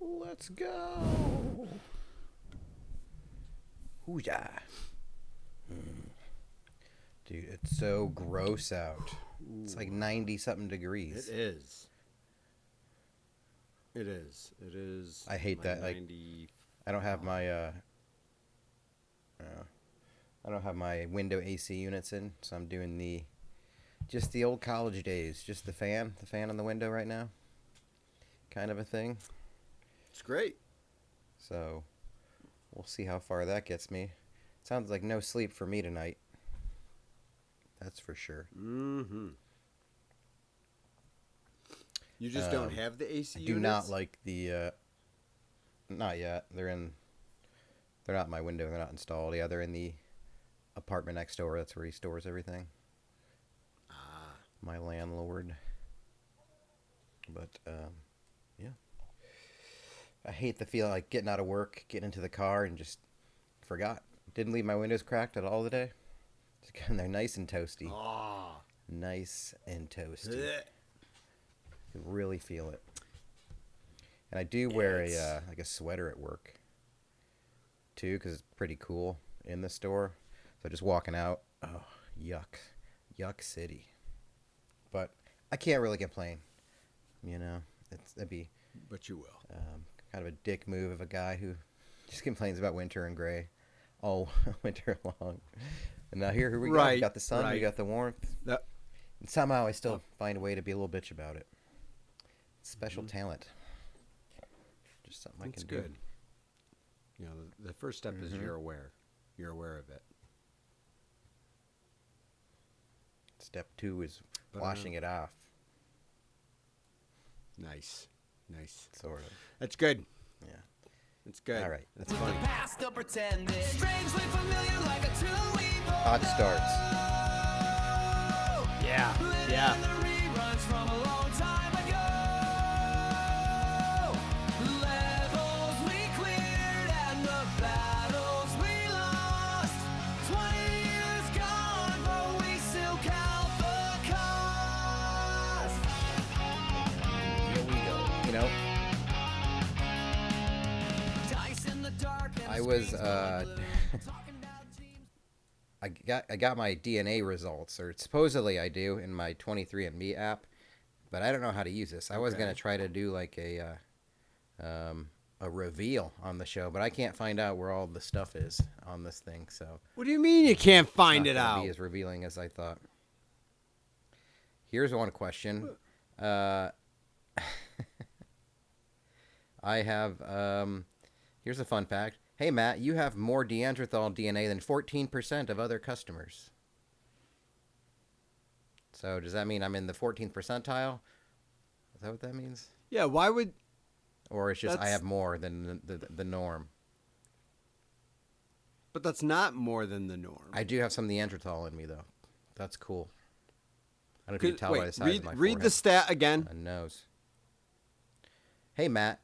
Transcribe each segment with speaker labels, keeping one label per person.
Speaker 1: Let's go. Hoo-yah. Dude, it's so gross out. It's like 90-something degrees.
Speaker 2: It is. It is. It is.
Speaker 1: I hate that. Like, I don't have my I don't have my window AC units in, so I'm doing just the old college days, just the fan on the window right now, kind of a thing.
Speaker 2: It's great.
Speaker 1: So we'll see how far that gets me. Sounds like no sleep for me tonight. That's for sure.
Speaker 2: Mm-hmm. You just don't have the AC units?
Speaker 1: I do not like the not yet. They're not in my window, they're not installed. Yeah, they're in the apartment next door. That's where he stores everything. My landlord. But yeah. I hate the feeling like getting out of work, getting into the car and just forgot. Didn't leave my windows cracked at all today. Just getting there nice and toasty.
Speaker 2: Oh.
Speaker 1: Nice and toasty. You can really feel it. And I do wear a sweater at work too, because it's pretty cool in the store. So just walking out, oh, yuck city. But I can't really complain, you know. That'd be.
Speaker 2: But you will.
Speaker 1: Kind of a dick move of a guy who just complains about winter and gray all winter long. And now here we go. We got the sun, we got the warmth. And somehow I still find a way to be a little bitch about it. Special talent. Just something I can do.
Speaker 2: Good. You know, the first step is you're aware. You're aware of it.
Speaker 1: Step 2 is washing it off.
Speaker 2: Nice.
Speaker 1: Sort of.
Speaker 2: That's good.
Speaker 1: Yeah.
Speaker 2: It's good.
Speaker 1: All right. That's
Speaker 2: funny.
Speaker 1: Hot starts.
Speaker 2: Yeah.
Speaker 1: I was I got my DNA results, or supposedly I do, in my 23andMe app, but I don't know how to use this. I was gonna try to do like a reveal on the show, but I can't find out where all the stuff is on this thing. So
Speaker 2: what do you mean you can't find it out?
Speaker 1: Be as revealing as I thought. Here's one question. I have here's a fun fact. Hey, Matt, you have more Neandrathal DNA than 14% of other customers. So does that mean I'm in the 14th percentile? Is that what that means?
Speaker 2: Yeah, why would...
Speaker 1: Or it's just I have more than the norm?
Speaker 2: But that's not more than the norm.
Speaker 1: I do have some Neanderthal in me, though. That's cool. I don't know if you can tell by the size of my forehead.
Speaker 2: Read the stat again.
Speaker 1: My nose. Hey, Matt.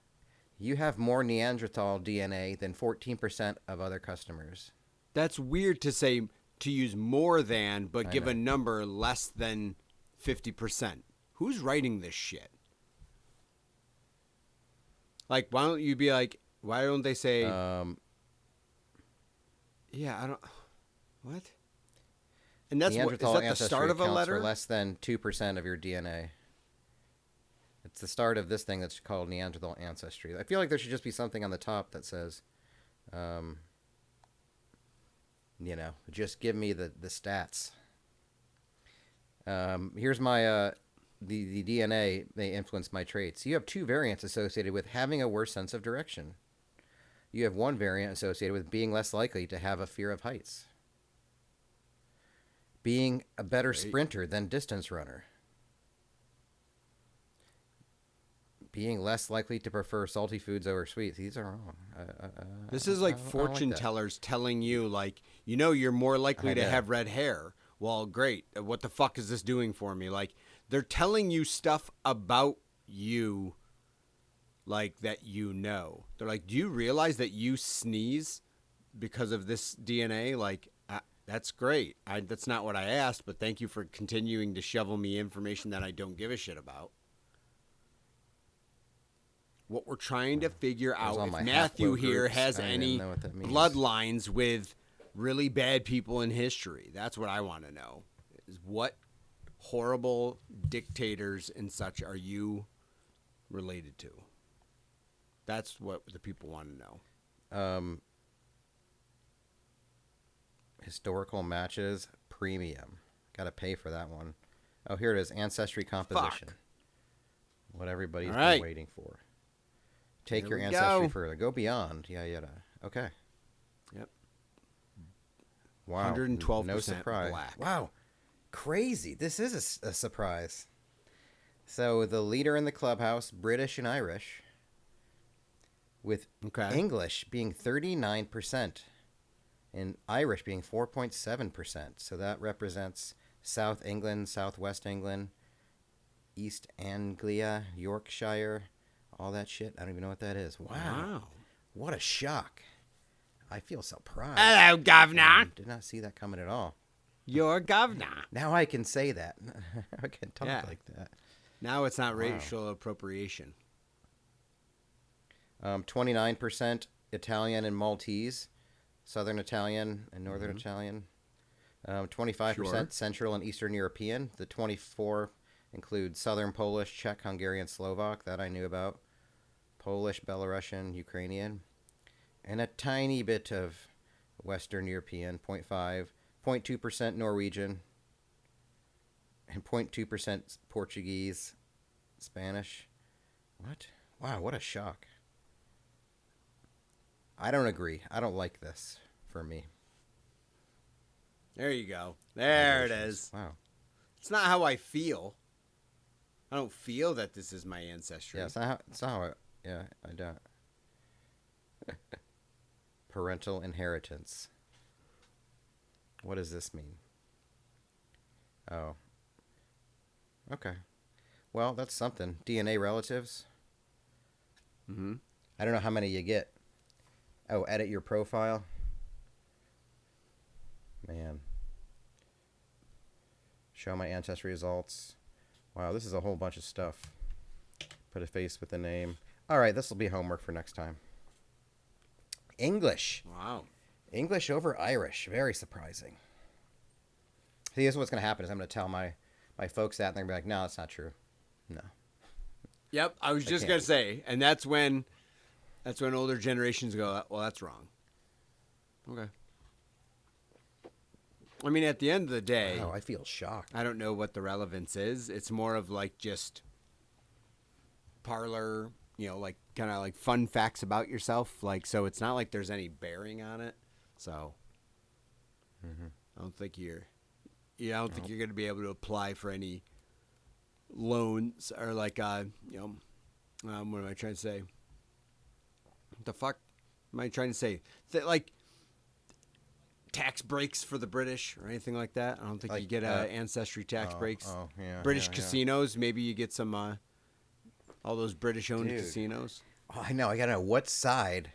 Speaker 1: You have more Neanderthal DNA than 14% of other customers.
Speaker 2: That's weird to say, to use more than, but give a number less than 50%. Who's writing this shit? Like, why don't you be like, why don't they say, yeah, I don't, what? And that's what, is that the start of a letter?
Speaker 1: For less than 2% of your DNA. It's the start of this thing that's called Neanderthal ancestry. I feel like there should just be something on the top that says, just give me the stats. Here's my the DNA may influence my traits. You have 2 variants associated with having a worse sense of direction. You have 1 variant associated with being less likely to have a fear of heights. Being a better sprinter than distance runner. Being less likely to prefer salty foods over sweet. These are wrong.
Speaker 2: This is like fortune tellers telling you, like, you're more likely to have red hair. Well, great. What the fuck is this doing for me? Like, they're telling you stuff about you, like, that you know. They're like, do you realize that you sneeze because of this DNA? Like, that's great. That's not what I asked, but thank you for continuing to shovel me information that I don't give a shit about. what we're trying to figure out
Speaker 1: all
Speaker 2: if
Speaker 1: my
Speaker 2: Matthew here
Speaker 1: haplogroups.
Speaker 2: has
Speaker 1: I don't
Speaker 2: any
Speaker 1: even know what that means.
Speaker 2: bloodlines with really bad people in history. That's what I want to know. Is what horrible dictators and such are you related to? That's what the people want to know.
Speaker 1: Historical matches premium. Got to pay for that one. Oh, here it is. Ancestry composition.
Speaker 2: Fuck.
Speaker 1: What everybody's
Speaker 2: All right.
Speaker 1: been waiting for. Take
Speaker 2: Here
Speaker 1: your
Speaker 2: we
Speaker 1: ancestry
Speaker 2: go.
Speaker 1: further. Go beyond. Yeah. Okay.
Speaker 2: Yep.
Speaker 1: Wow.
Speaker 2: 112%
Speaker 1: No surprise.
Speaker 2: black.
Speaker 1: Wow. Crazy. This is a surprise. So the leader in the clubhouse, British and Irish, with English being 39% and Irish being 4.7%. So that represents South England, Southwest England, East Anglia, Yorkshire, all that shit. I don't even know what that is. Wow. What a shock. I feel surprised.
Speaker 2: Hello, governor.
Speaker 1: Did not see that coming at all.
Speaker 2: You're governor.
Speaker 1: Now I can say that. I can talk like that.
Speaker 2: Now it's not racial appropriation.
Speaker 1: 29% Italian and Maltese, Southern Italian and Northern Italian. 25% Central and Eastern European. The 24 include Southern Polish, Czech, Hungarian, Slovak. That I knew about. Polish, Belarusian, Ukrainian. And a tiny bit of Western European, 0.5. 0.2% Norwegian. And 0.2% Portuguese, Spanish. What? Wow, what a shock. I don't agree. I don't like this for me.
Speaker 2: There you go. There it is.
Speaker 1: Wow.
Speaker 2: It's not how I feel. I don't feel that this is my ancestry.
Speaker 1: Yeah, it's not how I don't. Parental inheritance. What does this mean? Oh. Okay. Well, that's something. DNA relatives.
Speaker 2: Mm-hmm.
Speaker 1: I don't know how many you get. Oh, edit your profile. Man. Show my ancestry results. Wow, this is a whole bunch of stuff. Put a face with a name. All right, this will be homework for next time. English.
Speaker 2: Wow.
Speaker 1: English over Irish. Very surprising. See, this is what's going to happen is I'm going to tell my folks that, and they're going to be like, no, that's not true. No.
Speaker 2: Yep, I was just going to say, and that's when older generations go, well, that's wrong. Okay. I mean, at the end of the day...
Speaker 1: Wow, I feel shocked.
Speaker 2: I don't know what the relevance is. It's more of like just parlor, like kind of like fun facts about yourself. Like, so it's not like there's any bearing on it. So I don't think you're going to be able to apply for any loans or like, what am I trying to say? What the fuck am I trying to say? Like tax breaks for the British or anything like that. I don't think you get ancestry tax breaks.
Speaker 1: Oh, yeah.
Speaker 2: British casinos, maybe you get some all those British-owned casinos.
Speaker 1: Oh, I know. I got to know what side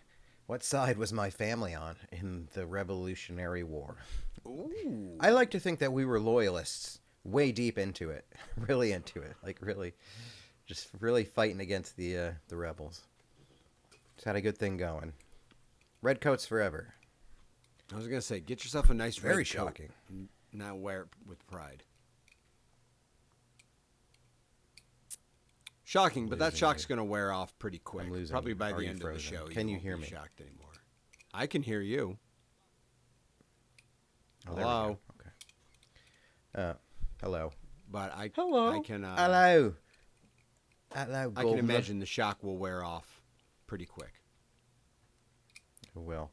Speaker 1: was my family on in the Revolutionary War.
Speaker 2: Ooh.
Speaker 1: I like to think that we were loyalists, way deep into it, really into it, like really, just really fighting against the rebels. Just had a good thing going. Redcoats forever.
Speaker 2: I was going to say, get yourself a nice
Speaker 1: Very
Speaker 2: red coat.
Speaker 1: shocking.
Speaker 2: Now wear it with pride. Shocking, but that shock's going to wear off pretty quick. Probably by the end of the show.
Speaker 1: Can you hear
Speaker 2: won't
Speaker 1: me?
Speaker 2: Be shocked anymore. I can hear you.
Speaker 1: Oh, hello. Okay. Hello.
Speaker 2: But I can.
Speaker 1: Hello. Hello.
Speaker 2: I can imagine the shock will wear off pretty quick.
Speaker 1: It will.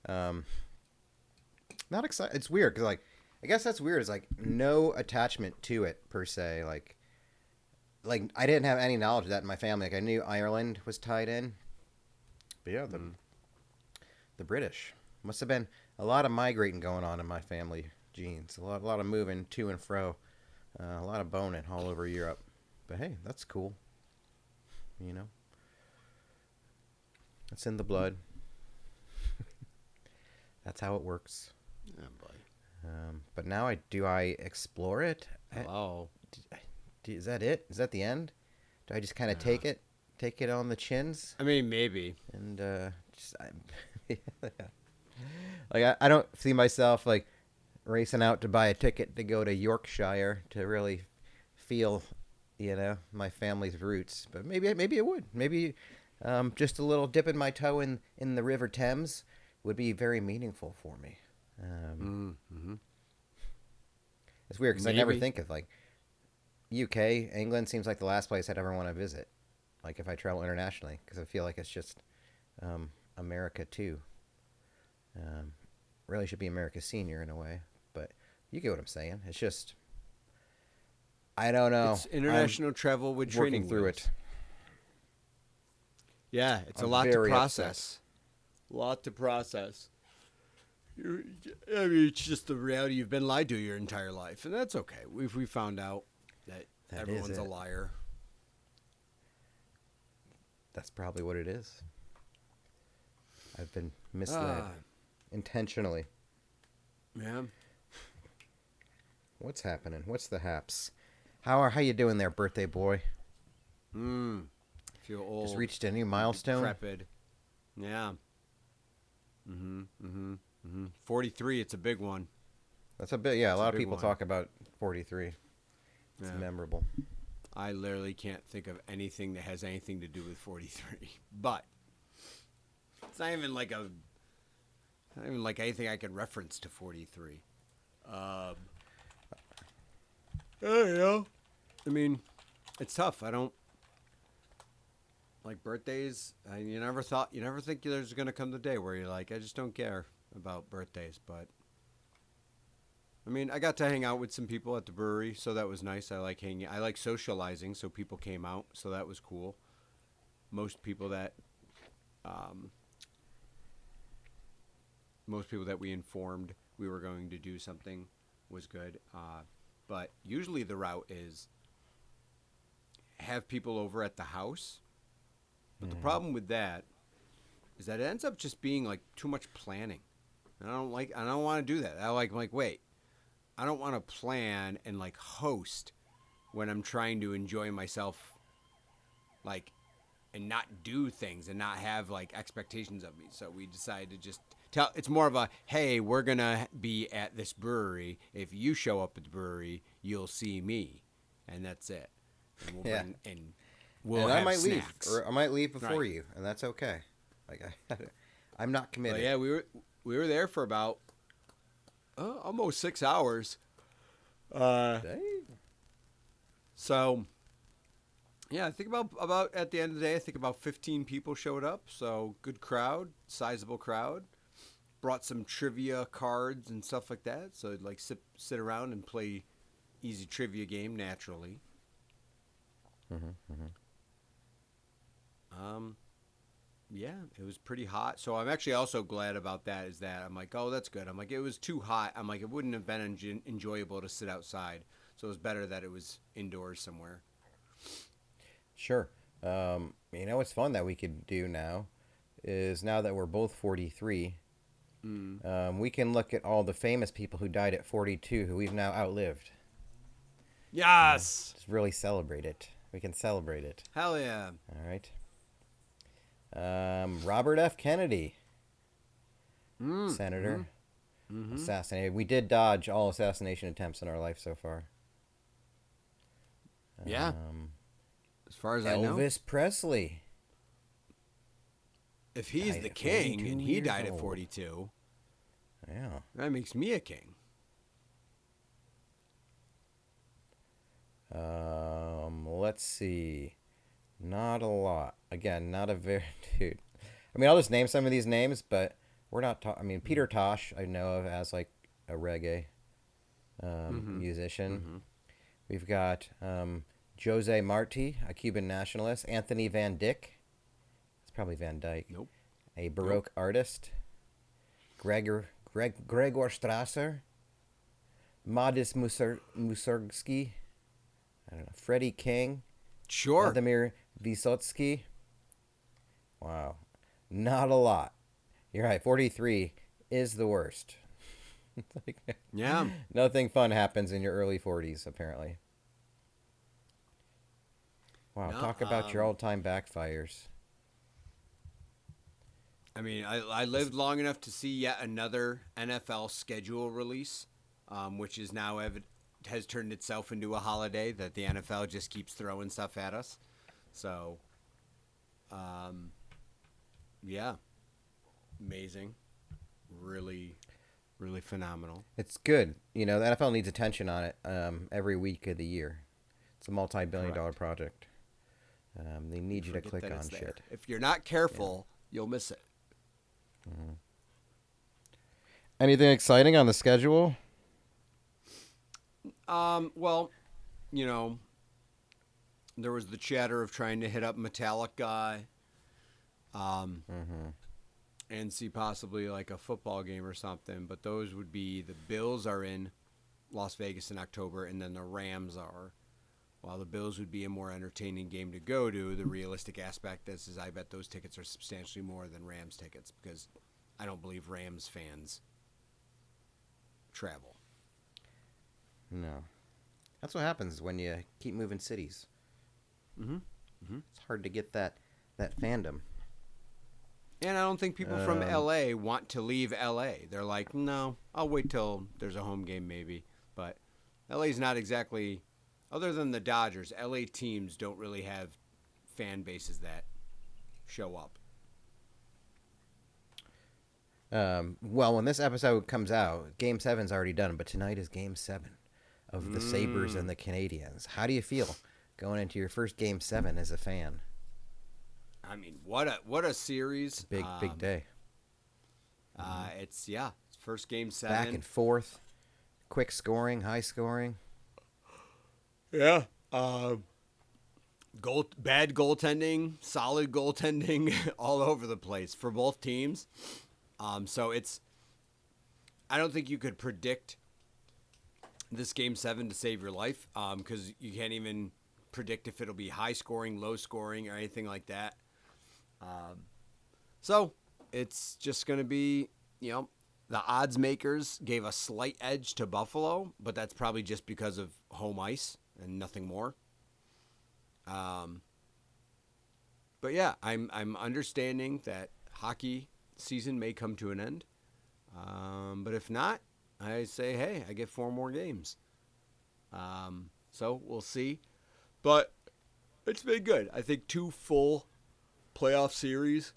Speaker 1: Not excited. It's weird because, like, I guess that's weird. It's like no attachment to it per se. Like I didn't have any knowledge of that in my family. Like I knew Ireland was tied in, but yeah, the British must have been a lot of migrating going on in my family genes. A lot of moving to and fro, a lot of boning all over Europe. But hey, that's cool. It's in the blood. That's how it works.
Speaker 2: Oh, boy.
Speaker 1: But now I explore it?
Speaker 2: Oh.
Speaker 1: Is that it? Is that the end? Do I just kind of take it take it on the chins.
Speaker 2: I mean, maybe.
Speaker 1: And just I don't see myself like racing out to buy a ticket to go to Yorkshire to really feel, my family's roots. But maybe it would. Maybe just a little dipping my toe in the River Thames would be very meaningful for me. It's weird because I never think of like UK, England seems like the last place I'd ever want to visit. Like if I travel internationally, because I feel like it's just America too. Really should be America Senior in a way, but you get what I'm saying. It's just, I don't know.
Speaker 2: It's international travel with training
Speaker 1: through
Speaker 2: wheels.
Speaker 1: it.
Speaker 2: Yeah, it's a lot to process. A lot to process. I mean, it's just the reality. You've been lied to your entire life, and that's okay. We found out that everyone's a liar.
Speaker 1: That's probably what it is. I've been misled intentionally.
Speaker 2: Yeah.
Speaker 1: What's happening? What's the haps? How you doing there, birthday boy?
Speaker 2: Feel old.
Speaker 1: Just reached a new milestone.
Speaker 2: Decrepit. Yeah. 43. It's a big one.
Speaker 1: That's a bit. Yeah, a lot of people talk about 43. It's memorable.
Speaker 2: I literally can't think of anything that has anything to do with 43. But it's not even like anything I can reference to 43. Yeah. I mean, it's tough. I don't like birthdays. You never think there's gonna come the day where you're like, I just don't care about birthdays. But I mean, I got to hang out with some people at the brewery, so that was nice. I like socializing, so people came out, so that was cool. Most people that we informed we were going to do something was good. But usually the route is have people over at the house. But the problem with that is that it ends up just being like too much planning. And I don't want to do that. I wait. I don't want to plan and like host when I'm trying to enjoy myself, like, and not do things and not have like expectations of me. So we decided to just it's more of a, hey, we're going to be at this brewery. If you show up at the brewery, you'll see me. And that's it. And we'll bring, and we'll have
Speaker 1: I might
Speaker 2: snacks.
Speaker 1: leave, or I might leave before you, and that's okay. Like I'm not committed.
Speaker 2: But yeah, we were there for about almost 6 hours. So yeah, I think about at the end of the day, I think about 15 people showed up. So good crowd, sizable crowd. Brought some trivia cards and stuff like that. So I'd like sit around and play easy trivia game naturally. Yeah, it was pretty hot. So I'm actually also glad about that. Is that I'm like, oh, that's good. I'm like, it was too hot. I'm like, it wouldn't have been enjoyable to sit outside. So it was better that it was indoors somewhere.
Speaker 1: Sure. What's fun that we could do now is now that we're both 43, we can look at all the famous people who died at 42 who we've now outlived.
Speaker 2: Yes!
Speaker 1: Just really celebrate it. We can celebrate it.
Speaker 2: Hell yeah.
Speaker 1: All right. Robert F. Kennedy, Senator, assassinated. We did dodge all assassination attempts in our life so far.
Speaker 2: Yeah. As far as I know.
Speaker 1: Elvis Presley.
Speaker 2: If he's the king and he died at 42,
Speaker 1: yeah,
Speaker 2: that makes me a king.
Speaker 1: Let's see. Not a lot. Again, not a very dude. I mean, I'll just name some of these names, but we're not. Peter Tosh, I know of as like a reggae musician. We've got Jose Marti, a Cuban nationalist. Anthony Van Dyck. It's probably Van Dyke.
Speaker 2: Nope.
Speaker 1: A Baroque artist. Gregor Strasser. Modest Mussorgsky. I don't know. Freddie King.
Speaker 2: Sure.
Speaker 1: Vladimir Vysotsky. Wow. Not a lot. You're right. 43 is the worst.
Speaker 2: Yeah.
Speaker 1: Nothing fun happens in your early 40s, apparently. Wow,
Speaker 2: No,
Speaker 1: talk about your all-time backfires.
Speaker 2: I mean, I lived long enough to see yet another NFL schedule release, which is now has turned itself into a holiday that the NFL just keeps throwing stuff at us. So, yeah, amazing, really, really phenomenal.
Speaker 1: It's good. You know, the NFL needs attention on it every week of the year. It's a multi-billion-dollar project. They need you to click on shit.
Speaker 2: If you're not careful, you'll miss it.
Speaker 1: Mm-hmm. Anything exciting on the schedule?
Speaker 2: Well, you know, there was the chatter of trying to hit up Metallica, and see possibly like a football game or something. But those would be the Bills are in Las Vegas in October, and then the Rams are. While the Bills would be a more entertaining game to go to, the realistic aspect is I bet those tickets are substantially more than Rams tickets because I don't believe Rams fans travel.
Speaker 1: No. That's what happens when you keep moving cities. It's hard to get that fandom.
Speaker 2: And I don't think people from L.A. want to leave L.A. They're like, no, I'll wait till there's a home game maybe. But L.A.'s not exactly... Other than the Dodgers, LA teams don't really have fan bases that show up.
Speaker 1: Well, when this episode comes out, Game 7's already done, but tonight is Game 7 of the Sabres and the Canadiens. How do you feel going into your first Game 7 as a fan?
Speaker 2: I mean, what a series.
Speaker 1: Big day.
Speaker 2: It's first Game 7.
Speaker 1: Back and forth, quick scoring, high scoring.
Speaker 2: Yeah. Bad goaltending, solid goaltending, all over the place for both teams. So I don't think you could predict this Game 7 to save your life because you can't even predict if it'll be high scoring, low scoring, or anything like that. So it's just going to be, the odds makers gave a slight edge to Buffalo, but that's probably just because of home ice and nothing more. But yeah, I'm understanding that hockey season may come to an end. But if not, I say, hey, I get 4 more games. So we'll see. But it's been good. I think 2 full playoff series,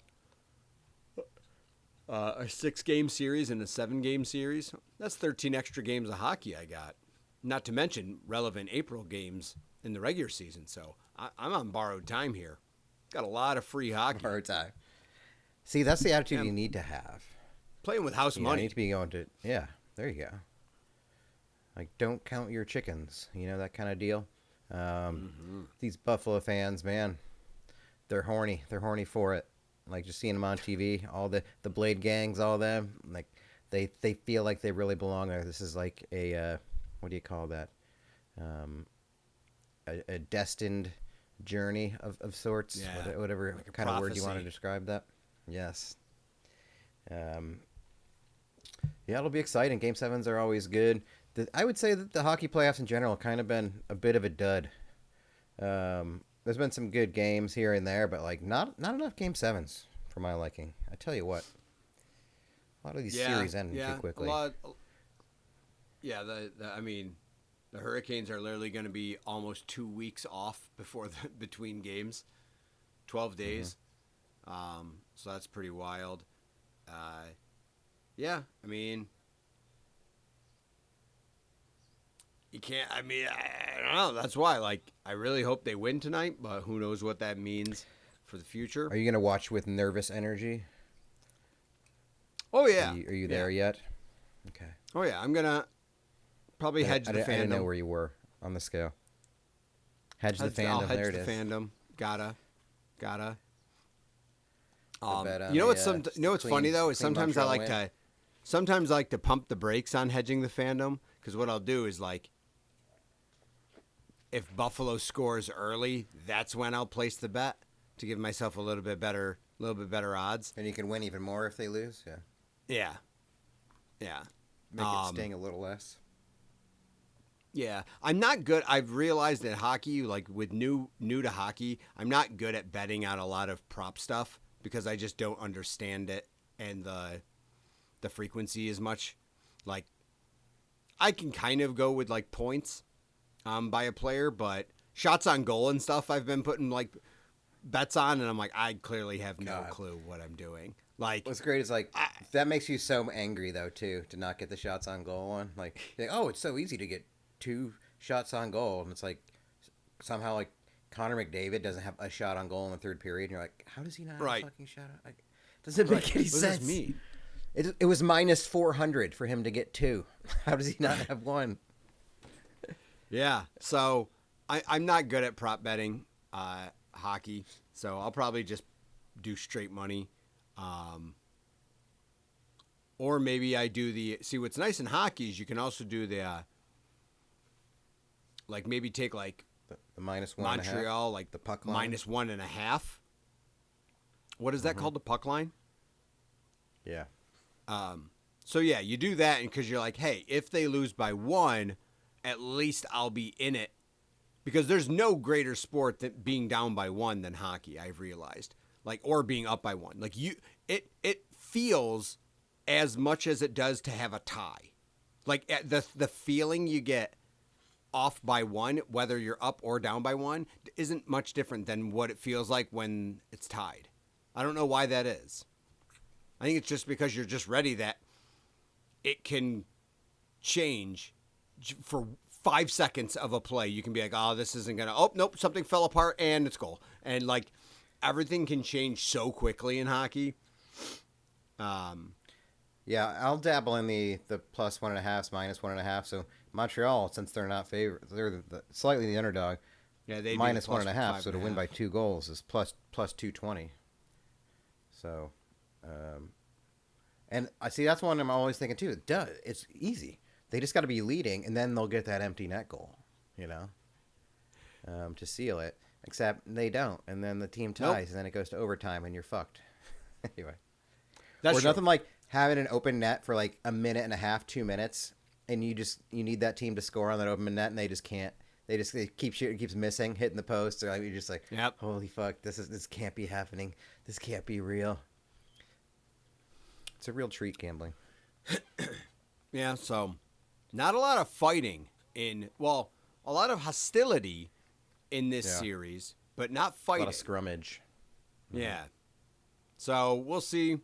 Speaker 2: a 6-game series and a 7-game series. That's 13 extra games of hockey I got. Not to mention relevant April games in the regular season. So I'm on borrowed time here. Got a lot of free hockey.
Speaker 1: Borrowed time. See, that's the attitude you need to have.
Speaker 2: Playing with house money.
Speaker 1: You need to be going to, there you go. Like, don't count your chickens, that kind of deal. These Buffalo fans, man, they're horny. They're horny for it. Like, just seeing them on TV, all the Blade gangs, all them, like, they feel like they really belong there. This is like a, what do you call that? A destined journey of sorts, whatever like kind of word you want to describe that. Yes. It'll be exciting. Game 7s are always good. I would say that the hockey playoffs in general have kind of been a bit of a dud. There's been some good games here and there, but like not enough Game 7s for my liking. I tell you what, a lot of these series end too quickly.
Speaker 2: I mean, the Hurricanes are literally going to be almost 2 weeks off between games, 12 days. So that's pretty wild. I mean, you can't, I don't know. That's why, I really hope they win tonight, but who knows what that means for the future.
Speaker 1: Are you going to watch with nervous energy?
Speaker 2: Oh, yeah.
Speaker 1: Are you there yet? Okay.
Speaker 2: Oh, yeah. I'm going to probably hedge the fandom.
Speaker 1: I didn't know where you were on the scale. Hedge the fandom.
Speaker 2: I'll hedge
Speaker 1: there it
Speaker 2: the
Speaker 1: is.
Speaker 2: Fandom. Gotta. What's funny though is sometimes I like to pump the brakes on hedging the fandom because what I'll do is if Buffalo scores early, that's when I'll place the bet to give myself a little bit better odds.
Speaker 1: And you can win even more if they lose. Yeah.
Speaker 2: Yeah.
Speaker 1: Make it sting a little less.
Speaker 2: Yeah, I'm not good. I've realized that hockey, like with new to hockey, I'm not good at betting on a lot of prop stuff because I just don't understand it and the frequency as much. Like I can kind of go with like points by a player, but shots on goal and stuff I've been putting like bets on, and I'm like, I clearly have no clue what I'm doing. Like,
Speaker 1: what's great is like that makes you so angry though too to not get the shots on goal one. Like, oh, it's so easy to get 2 shots on goal, and it's like somehow like Connor McDavid doesn't have a shot on goal in the third period, and you're like, how does he not have a fucking shot? Like, doesn't make any sense. What does this mean? It was minus 400 for him to get 2. How does he not have 1?
Speaker 2: Yeah, so I'm not good at prop betting hockey, so I'll probably just do straight money. Or maybe I do see what's nice in hockey is you can also do the like maybe take like
Speaker 1: the minus 1.5
Speaker 2: Montreal like
Speaker 1: the puck line
Speaker 2: minus 1.5. What is that called? The puck line?
Speaker 1: Yeah.
Speaker 2: So yeah, you do that because you're like, hey, if they lose by 1, at least I'll be in it. Because there's no greater sport than being down by 1 than hockey, I've realized. Like, or being up by 1. Like it feels as much as it does to have a tie. Like the feeling you get off by 1, whether you're up or down by 1, isn't much different than what it feels like when it's tied. I don't know why that is. I think it's just because you're just ready that it can change for 5 seconds of a play. You can be like, oh, this isn't going to, oh, nope, something fell apart and it's goal. And like everything can change so quickly in hockey.
Speaker 1: Yeah, I'll dabble in the plus 1.5, minus 1.5. So Montreal, since they're not favorite, they're slightly the underdog.
Speaker 2: Yeah, they
Speaker 1: minus 1.5. So to win by 2 goals is plus 220. So, and I see that's one I'm always thinking too. Duh, it's easy. They just got to be leading, and then they'll get that empty net goal, to seal it. Except they don't, and then the team ties, and then it goes to overtime, and you're fucked. Anyway, that's nothing like having an open net for like a minute and a half, 2 minutes, and you need that team to score on that open net, and they just can't. They keep shooting, keeps missing, hitting the post. Or like, you're just like,
Speaker 2: yep.
Speaker 1: Holy fuck, this can't be happening. This can't be real. It's a real treat, gambling.
Speaker 2: Yeah, so not a lot of fighting a lot of hostility in this series, but not fighting.
Speaker 1: A lot of scrummage.
Speaker 2: Yeah. So we'll see.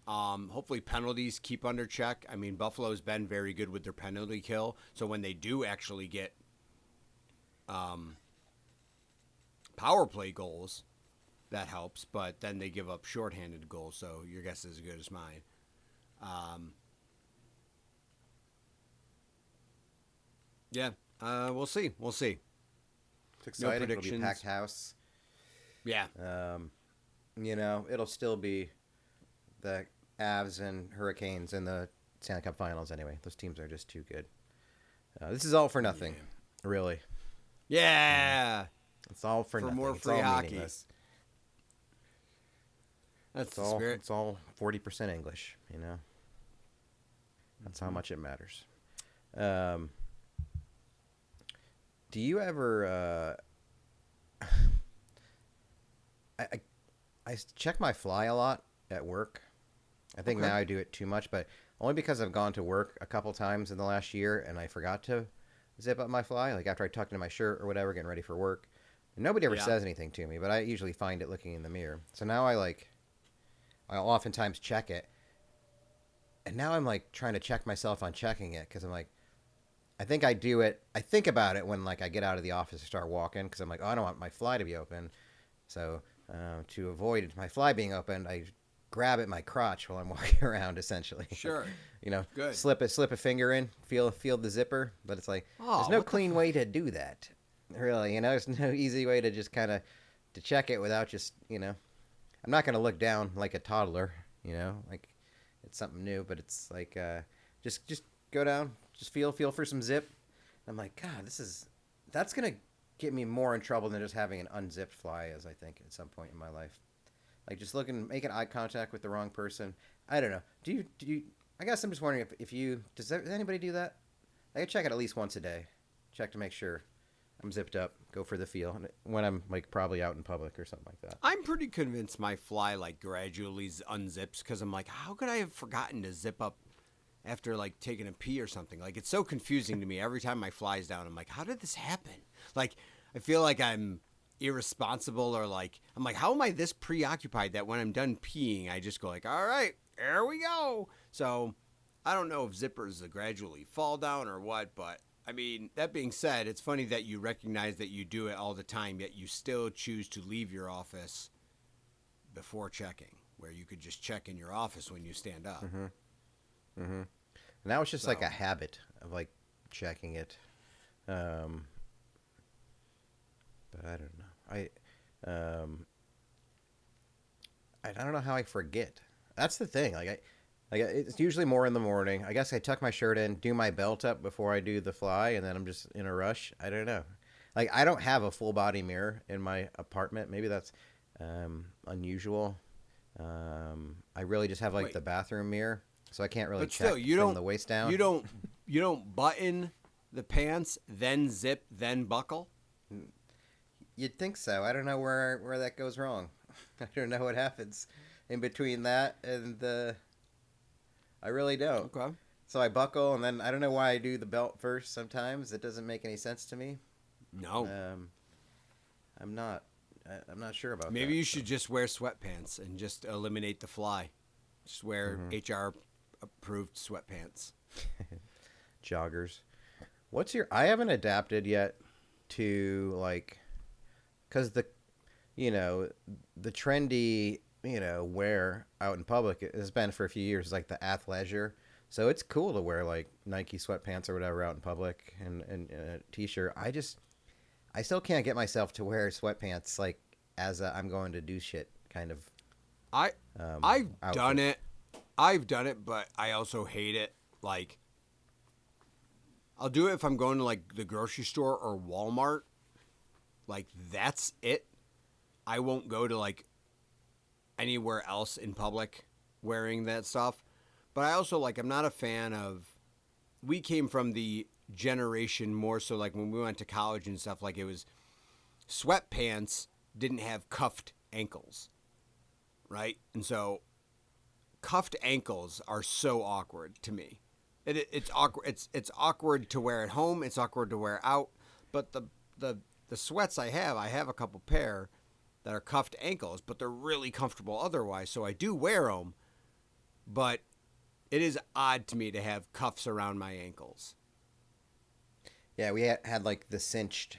Speaker 2: Hopefully penalties keep under check. I mean, Buffalo's been very good with their penalty kill. So when they do actually get power play goals, that helps. But then they give up shorthanded goals. So your guess is as good as mine. Yeah, we'll see. We'll see.
Speaker 1: It's exciting.
Speaker 2: No predictions.
Speaker 1: It'll be packed house.
Speaker 2: Yeah.
Speaker 1: It'll still be the Avs and Hurricanes in the Stanley Cup Finals anyway. Those teams are just too good. This is all for nothing, really.
Speaker 2: Yeah.
Speaker 1: It's all for nothing.
Speaker 2: More
Speaker 1: it's
Speaker 2: free
Speaker 1: all
Speaker 2: hockey.
Speaker 1: Meaningless.
Speaker 2: That's the spirit.
Speaker 1: It's all 40% English, That's how much it matters. Do you ever? I check my fly a lot at work. I think now I do it too much, but only because I've gone to work a couple times in the last year and I forgot to zip up my fly, like after I tucked into my shirt or whatever, getting ready for work. And nobody ever says anything to me, but I usually find it looking in the mirror. So now I'll oftentimes check it, and now I'm like trying to check myself on checking it because I'm like, I think I do it. I think about it when like I get out of the office and start walking because I'm like, oh, I don't want my fly to be open. So to avoid my fly being open, I grab at my crotch while I'm walking around. Essentially,
Speaker 2: sure.
Speaker 1: Good. Slip a finger in, feel the zipper. But it's like there's no clean way to do that. Really, there's no easy way to just kind of to check it without just I'm not gonna look down like a toddler. Like it's something new, but it's like just go down. Just feel for some zip. I'm like, God, that's going to get me more in trouble than just having an unzipped fly, as I think at some point in my life. Like just making eye contact with the wrong person. I don't know. Do you I guess I'm just wondering if does anybody do that? I check it at least once a day. check to make sure I'm zipped up. Go for the feel when I'm like probably out in public or something like that.
Speaker 2: I'm pretty convinced my fly like gradually unzips because I'm like, how could I have forgotten to zip up after like taking a pee or something? Like, it's so confusing to me every time my fly's down. I'm like, how did this happen? Like, I feel like I'm irresponsible, or like, I'm like, how am I this preoccupied that when I'm done peeing, I just go like, all right, here we go. So I don't know if zippers gradually fall down or what, but I mean, that being said, it's funny that you recognize that you do it all the time, yet you still choose to leave your office before checking, where you could just check in your office when you stand up.
Speaker 1: Now it's just like a habit of like checking it. But I don't know. I don't know how I forget. That's the thing. Like it's usually more in the morning. I guess I tuck my shirt in, do my belt up before I do the fly, and then I'm just in a rush. I don't know. Like, I don't have a full body mirror in my apartment. Maybe that's unusual. I really just have like the bathroom mirror, so I can't really check from the waist down.
Speaker 2: You don't button the pants, then zip, then buckle.
Speaker 1: You'd think so. I don't know where that goes wrong. I don't know what happens in between that and the. I really don't.
Speaker 2: Okay.
Speaker 1: So I buckle, and then I don't know why I do the belt first sometimes. It doesn't make any sense to me.
Speaker 2: No.
Speaker 1: I'm not sure about that.
Speaker 2: Maybe you should just wear sweatpants and just eliminate the fly. Just wear HR-approved sweatpants.
Speaker 1: Joggers. I haven't adapted yet to, like, because the trendy, wear out in public has been for a few years, like the athleisure. So it's cool to wear like Nike sweatpants or whatever out in public and a t-shirt. I still can't get myself to wear sweatpants like as I'm going to do shit kind of.
Speaker 2: I've
Speaker 1: outfit.
Speaker 2: done it. I've done it, but I also hate it. Like, I'll do it if I'm going to like the grocery store or Walmart. Like, that's it. I won't go to like anywhere else in public wearing that stuff. But I also, like, I'm not a fan of, we came from the generation more so like when we went to college and stuff, like it was sweatpants didn't have cuffed ankles, right? And so cuffed ankles are so awkward to me. It's awkward. It's awkward to wear at home. It's awkward to wear out. But the sweats I have a couple pair that are cuffed ankles, but they're really comfortable otherwise. So I do wear them, but it is odd to me to have cuffs around my ankles.
Speaker 1: Yeah, we had like the cinched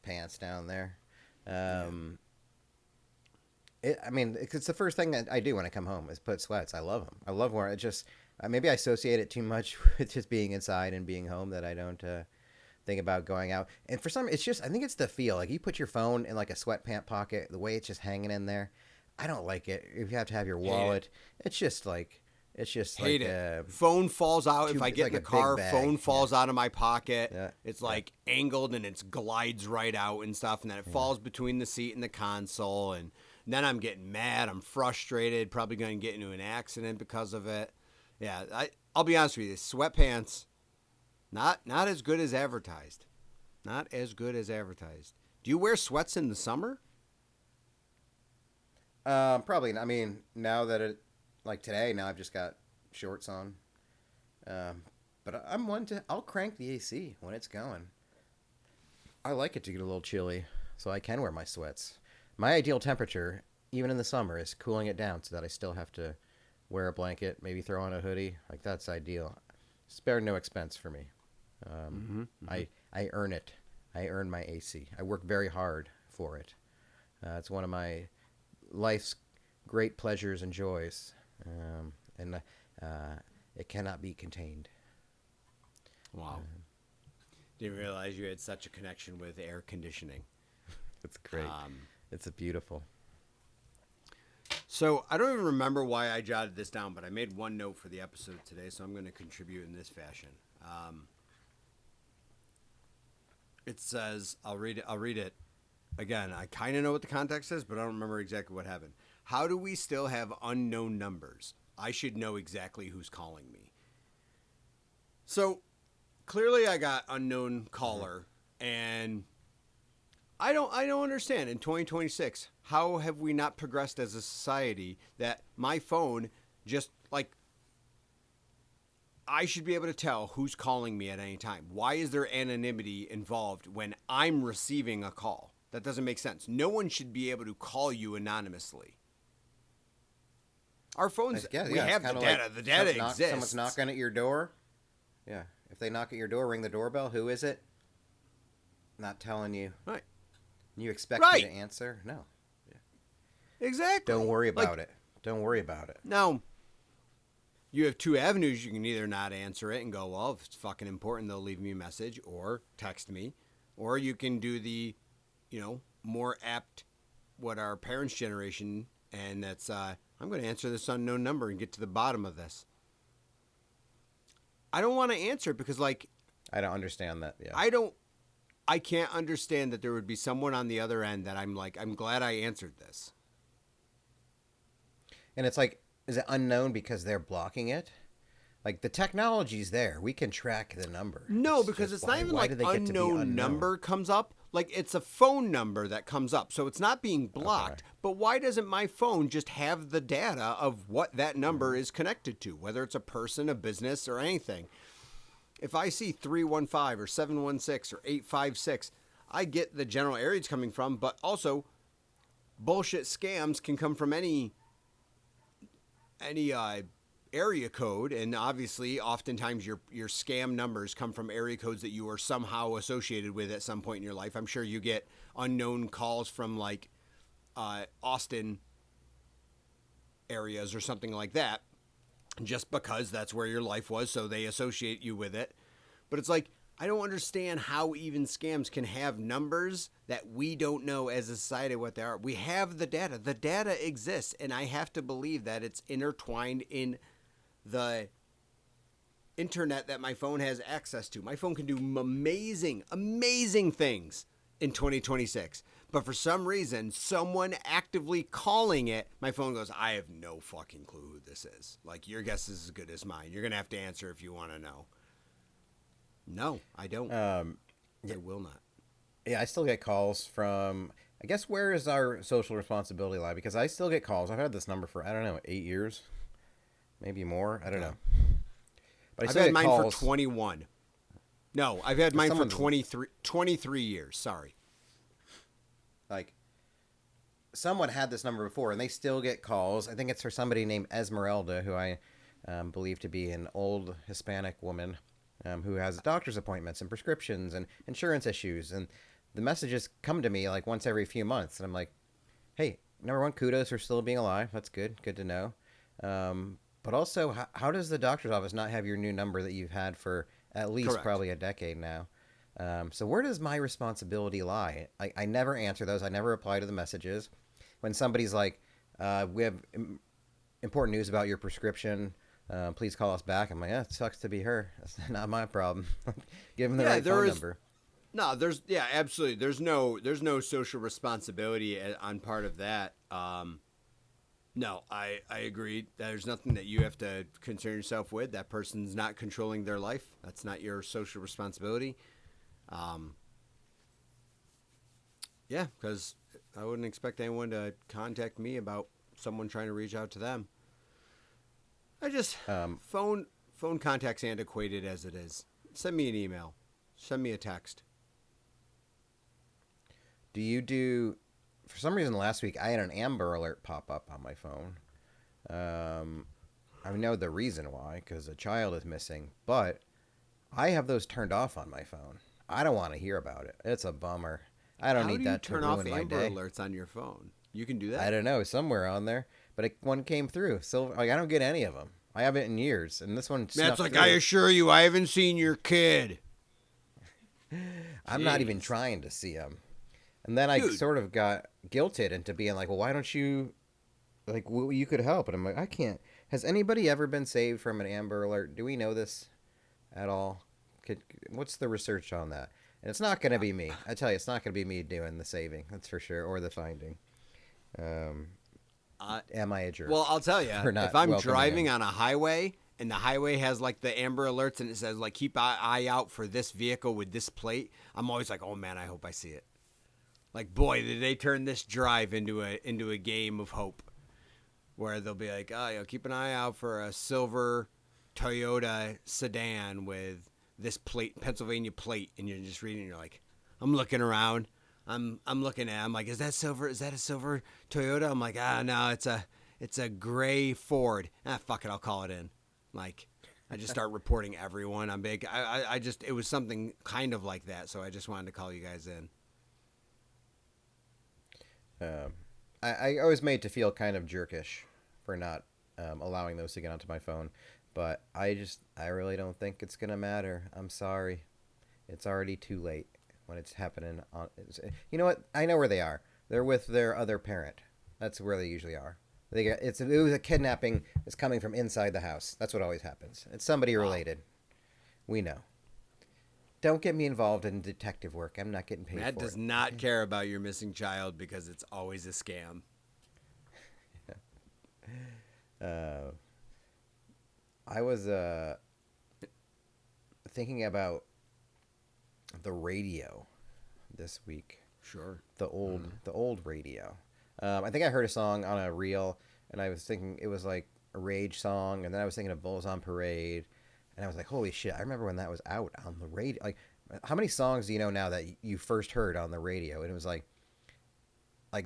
Speaker 1: pants down there. It's the first thing that I do when I come home is put sweats. I love them. I love wearing it. Just maybe I associate it too much with just being inside and being home that I don't think about going out. And for some, it's just, I think it's the feel. Like, you put your phone in like a sweatpant pocket, the way it's just hanging in there. I don't like it. If you have to have your wallet, it's just like.
Speaker 2: Hate it. Phone falls out. If I get in the car, phone falls out of my pocket. Yeah. It's like angled and it glides right out and stuff. And then it falls between the seat and the console. And then I'm getting mad. I'm frustrated. Probably going to get into an accident because of it. Yeah, I'll be honest with you. Sweatpants, not as good as advertised. Not as good as advertised. Do you wear sweats in the summer?
Speaker 1: Probably not. I mean, now that it. Like today, now I've just got shorts on. But I'm one to... I'll crank the AC when it's going. I like it to get a little chilly, so I can wear my sweats. My ideal temperature, even in the summer, is cooling it down so that I still have to wear a blanket, maybe throw on a hoodie. Like, that's ideal. Spare no expense for me. I earn it. I earn my AC. I work very hard for it. It's one of my life's great pleasures and joys. And it cannot be contained.
Speaker 2: Wow. Didn't realize you had such a connection with air conditioning.
Speaker 1: It's great. It's beautiful.
Speaker 2: So I don't even remember why I jotted this down, but I made one note for the episode today, so I'm going to contribute in this fashion. It says, I'll read it. Again, I kind of know what the context is, but I don't remember exactly what happened. How do we still have unknown numbers? I should know exactly who's calling me. So clearly I got unknown caller, and I don't understand in 2026, how have we not progressed as a society that my phone just like I should be able to tell who's calling me at any time. Why is there anonymity involved when I'm receiving a call? That doesn't make sense. No one should be able to call you anonymously. Our phones, we have the data. Like the data exists.
Speaker 1: Someone's knocking at your door. Yeah. If they knock at your door, ring the doorbell. Who is it? Not telling you.
Speaker 2: Right.
Speaker 1: You expect me to answer? No. Yeah.
Speaker 2: Exactly.
Speaker 1: Don't worry about it. Don't worry about it.
Speaker 2: Now, you have two avenues. You can either not answer it and go, well, if it's fucking important, they'll leave me a message or text me. Or you can do the, more apt, what our parents' generation, and that's, I'm going to answer this unknown number and get to the bottom of this. I don't want to answer it because, I
Speaker 1: don't understand that. Yeah.
Speaker 2: I can't understand that there would be someone on the other end that I'm glad I answered this.
Speaker 1: And it's like, is it unknown because they're blocking it? Like, the technology's there. We can track the number.
Speaker 2: No, because it's not even like unknown number comes up. Like, it's a phone number that comes up. So it's not being blocked. Okay. But why doesn't my phone just have the data of what that number is connected to, whether it's a person, a business, or anything? If I see 315 or 716 or 856, I get the general area it's coming from, but also bullshit scams can come from any area code, and obviously oftentimes your scam numbers come from area codes that you are somehow associated with at some point in your life. I'm sure you get unknown calls from Austin areas or something like that, just because that's where your life was, so they associate you with it. But it's like, I don't understand how even scams can have numbers that we don't know as a society what they are. We have the data. The data exists, and I have to believe that it's intertwined in the internet that my phone has access to. My phone can do amazing, amazing things in 2026. But for some reason, someone actively calling it, my phone goes, I have no fucking clue who this is. Like, your guess is as good as mine. You're going to have to answer if you want to know. No, I don't. I will not.
Speaker 1: Yeah, I still get calls from, I guess, where is our social responsibility lie? Because I still get calls. I've had this number for, 8 years, maybe more. I don't know. But
Speaker 2: I've had mine for 21. No, I've had mine for 23 years. Sorry.
Speaker 1: Like, someone had this number before, and they still get calls. I think it's for somebody named Esmeralda, who I believe to be an old Hispanic woman. Who has doctor's appointments and prescriptions and insurance issues. And the messages come to me once every few months. And I'm like, hey, number one, kudos for still being alive. That's good. Good to know. But also, how does the doctor's office not have your new number that you've had for at least probably a decade now? So where does my responsibility lie? I never answer those. I never reply to the messages. When somebody's like, we have important news about your prescription, please call us back. I'm like, it sucks to be her. That's not my problem. Give them the right phone number.
Speaker 2: No, absolutely. There's no social responsibility on part of that. No, I agree. There's nothing that you have to concern yourself with. That person's not controlling their life. That's not your social responsibility. Yeah, because I wouldn't expect anyone to contact me about someone trying to reach out to them. I just phone contact's antiquated as it is. Send me an email. Send me a text.
Speaker 1: Do you do? For some reason, last week I had an Amber Alert pop up on my phone. I know the reason why, because a child is missing. But I have those turned off on my phone. I don't want to hear about it. It's a bummer. I don't need that to ruin my day.
Speaker 2: How do you turn off Amber Alerts on your phone? You can do that?
Speaker 1: I don't know. Somewhere on there. But one came through. So I don't get any of them. I haven't in years. And this one snuck through.
Speaker 2: I assure you, I haven't seen your kid.
Speaker 1: I'm not even trying to see him. And then I sort of got guilted into being like, well, why don't you, you could help. And I'm like, I can't. Has anybody ever been saved from an Amber Alert? Do we know this at all? What's the research on that? And it's not going to be me. I tell you, it's not going to be me doing the saving. That's for sure. Or the finding. Am I a jerk?
Speaker 2: Well, I'll tell you, if I'm driving on a highway and the highway has like the amber alerts and it says like keep an eye out for this vehicle with this plate, I'm always like, oh man, I hope I see it. Like, boy, did they turn this drive into a game of hope, where they'll be like, oh, keep an eye out for a silver Toyota sedan with this plate, Pennsylvania plate, and you're just reading, you're like, I'm looking around, I'm looking at, I'm like, is that silver? Is that a silver Toyota? I'm like, no, it's a gray Ford. Fuck it, I'll call it in. Like, I just start reporting everyone. I'm big. I just, it was something kind of like that, so I just wanted to call you guys in.
Speaker 1: I was made to feel kind of jerkish for not allowing those to get onto my phone, but I really don't think it's gonna matter. I'm sorry, it's already too late when it's happening. You know what? I know where they are. They're with their other parent. That's where they usually are. It was a kidnapping that's coming from inside the house. That's what always happens. It's somebody related. We know. Don't get me involved in detective work. I'm not getting paid for it.
Speaker 2: Matt does not care about your missing child because it's always a scam.
Speaker 1: I was thinking about the radio this week.
Speaker 2: Sure.
Speaker 1: The old radio. I think I heard a song on a reel, and I was thinking it was like a Rage song, and then I was thinking of Bulls on Parade. And I was like, holy shit, I remember when that was out on the radio. Like, how many songs do you know now that you first heard on the radio? And it was like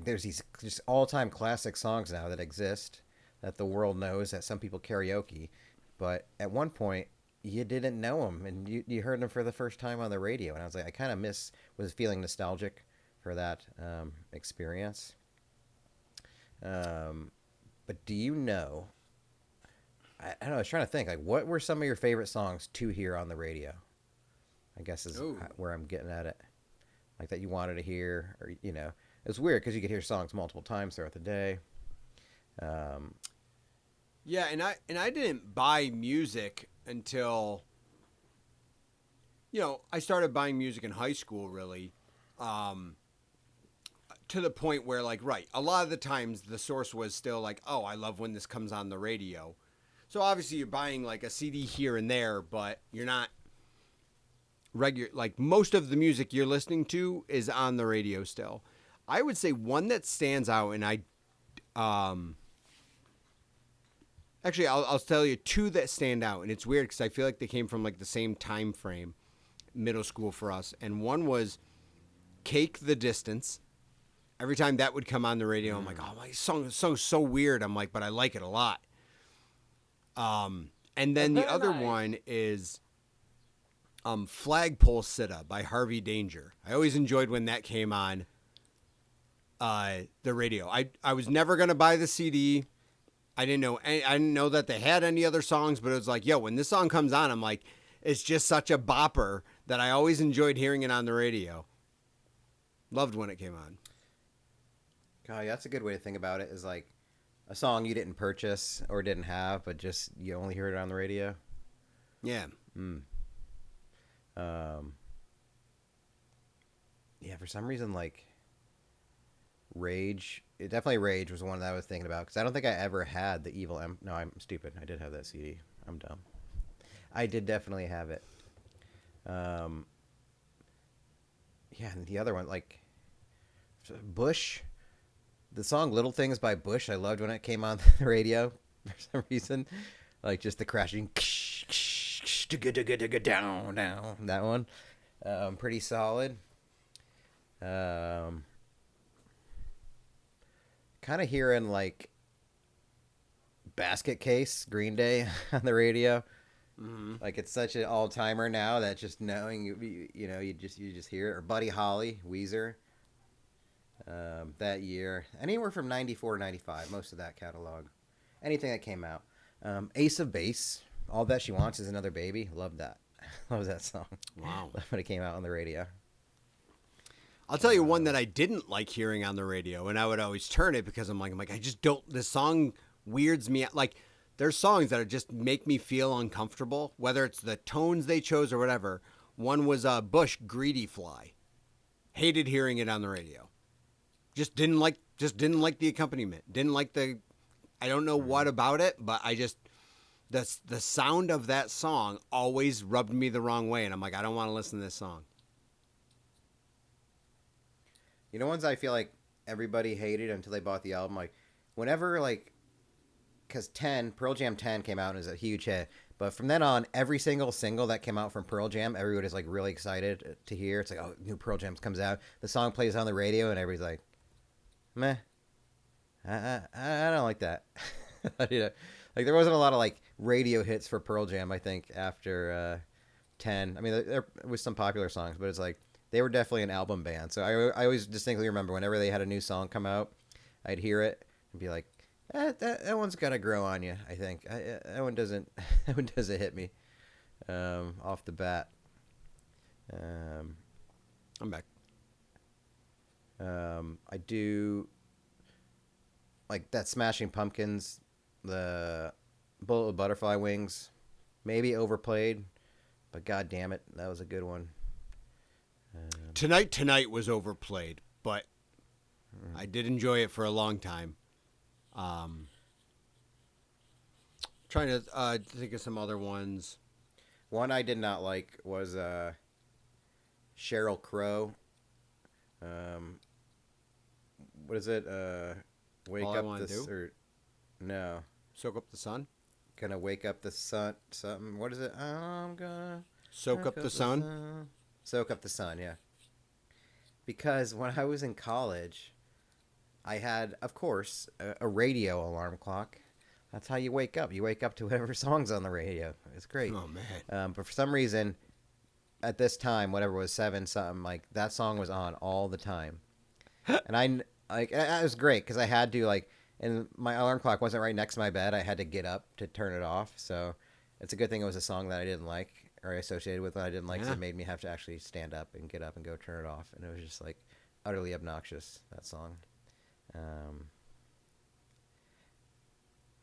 Speaker 1: there's these just all-time classic songs now that exist that the world knows, that some people karaoke. But at one point, you didn't know them, and you heard them for the first time on the radio. And I was like, I kind of was feeling nostalgic for that experience. But do you know... I don't know. I was trying to think, like, what were some of your favorite songs to hear on the radio? I guess is where I'm getting at it. Like, that you wanted to hear, or, you know. It was weird because you could hear songs multiple times throughout the day.
Speaker 2: Yeah, and I didn't buy music until, I started buying music in high school, really. To the point where, like, right, a lot of the times the source was still like, oh, I love when this comes on the radio. So obviously you're buying like a CD here and there, but you're not regular. Like, most of the music you're listening to is on the radio still. I would say one that stands out, and actually I'll tell you two that stand out, and it's weird because I feel like they came from like the same time frame, middle school for us. And one was "Cake the Distance." Every time that would come on the radio, I'm like, oh, my song's so weird. I'm like, but I like it a lot. And then the other one is Flagpole Sitta by Harvey Danger. I always enjoyed when that came on the radio. I was never going to buy the CD. I didn't know that they had any other songs, but it was like, yo, when this song comes on, I'm like, it's just such a bopper that I always enjoyed hearing it on the radio. Loved when it came on.
Speaker 1: God, that's a good way to think about it, is like a song you didn't purchase or didn't have, but just you only heard it on the radio.
Speaker 2: Yeah.
Speaker 1: Yeah, for some reason, like, Rage was the one that I was thinking about, because I don't think I ever had the Evil M. No, I'm stupid. I did have that CD. I'm dumb. I did definitely have it. Yeah, and the other one, like, Bush. The song "Little Things" by Bush, I loved when it came on the radio for some reason. Like, just the crashing down. That one. Pretty solid. Kind of hearing, like, Basket Case, Green Day on the radio. Mm-hmm. Like, it's such an all-timer now that just knowing, you just hear it. Or Buddy Holly, Weezer. That year, anywhere from 94 to 95, most of that catalog, anything that came out. Ace of Base, All That She Wants Is Another Baby. Love that. Love that song.
Speaker 2: Wow.
Speaker 1: When it came out on the radio.
Speaker 2: I'll tell you one that I didn't like hearing on the radio, and I would always turn it because I'm like, I just don't, this song weirds me out. Like, there's songs that are just make me feel uncomfortable, whether it's the tones they chose or whatever. One was Bush, Greedy Fly. Hated hearing it on the radio. Just didn't like the accompaniment. Didn't like I don't know what about it, but the sound of that song always rubbed me the wrong way, and I'm like, I don't want to listen to this song.
Speaker 1: You know, ones I feel like everybody hated until they bought the album. Like, whenever, like, because Pearl Jam 10 came out and was a huge hit. But from then on, every single that came out from Pearl Jam, everybody's, like, really excited to hear. It's like, oh, new Pearl Jam comes out. The song plays on the radio, and everybody's like, meh. I don't like that. You know, like, there wasn't a lot of, like, radio hits for Pearl Jam, I think, after 10. I mean, there was some popular songs, but it's like, they were definitely an album band. So I always distinctly remember whenever they had a new song come out, I'd hear it and be like, that one's got to grow on you, I think. That one doesn't hit me off the bat.
Speaker 2: I'm back.
Speaker 1: I do like that Smashing Pumpkins, the Bullet with Butterfly Wings, maybe overplayed, but god damn it, that was a good one.
Speaker 2: Tonight was overplayed, but I did enjoy it for a long time. Trying to think of some other ones.
Speaker 1: One I did not like was Sheryl Crow. What is it? Wake
Speaker 2: All I
Speaker 1: up
Speaker 2: Wanna
Speaker 1: the
Speaker 2: Do?
Speaker 1: or no?
Speaker 2: Soak Up the Sun?
Speaker 1: Gonna wake up the sun. Something. What is it? I'm gonna
Speaker 2: Soak Up the Sun?
Speaker 1: Soak up the sun. Yeah. Because when I was in college, I had, of course, a radio alarm clock. That's how you wake up. You wake up to whatever song's on the radio. It's great.
Speaker 2: Oh, man.
Speaker 1: But for some reason, at this time, whatever it was, 7 something, like that song was on all the time. And it was great because I had to, like, and my alarm clock wasn't right next to my bed. I had to get up to turn it off. So it's a good thing it was a song that I didn't like or associated with what I didn't like. Yeah. So it made me have to actually stand up and get up and go turn it off. And it was just, like, utterly obnoxious, that song.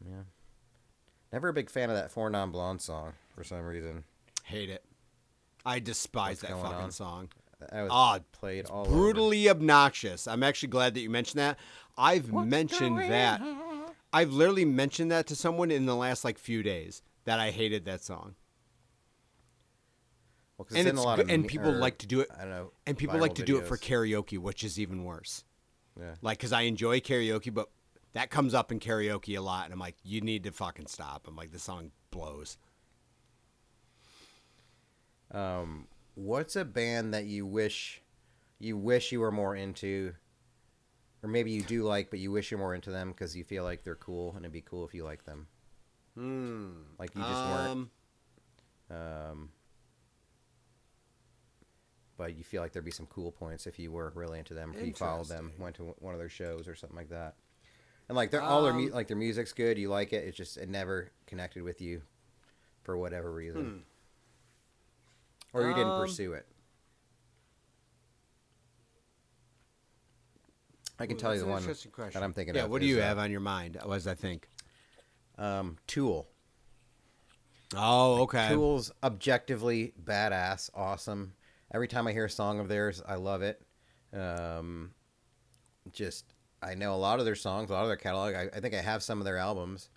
Speaker 1: Yeah. Never a big fan of that Four Non Blondes song for some reason.
Speaker 2: Hate it. I despise that fucking song.
Speaker 1: I was played all
Speaker 2: brutally obnoxious. I'm actually glad that you mentioned that. I've mentioned that. I've literally mentioned that to someone in the last like few days that I hated that song.
Speaker 1: Well, and
Speaker 2: people like to do it.
Speaker 1: I don't know.
Speaker 2: And people like to do it for karaoke, which is even worse.
Speaker 1: Yeah.
Speaker 2: Like, because I enjoy karaoke, but that comes up in karaoke a lot, and I'm like, you need to fucking stop. I'm like, this song blows.
Speaker 1: What's a band that you wish you were more into, or maybe you do like, but you wish you're more into them because you feel like they're cool, and it'd be cool if you like them? Like you just weren't. But you feel like there'd be some cool points if you were really into them, if you followed them, went to one of their shows or something like that. And like their music's good, you like it. It's just it never connected with you for whatever reason, or you didn't pursue it. I can tell you the one that I'm thinking of.
Speaker 2: Yeah, what do you have on your mind? As I think,
Speaker 1: Tool.
Speaker 2: Oh, okay.
Speaker 1: Tool's objectively badass, awesome. Every time I hear a song of theirs, I love it. I know a lot of their songs, a lot of their catalog. I think I have some of their albums,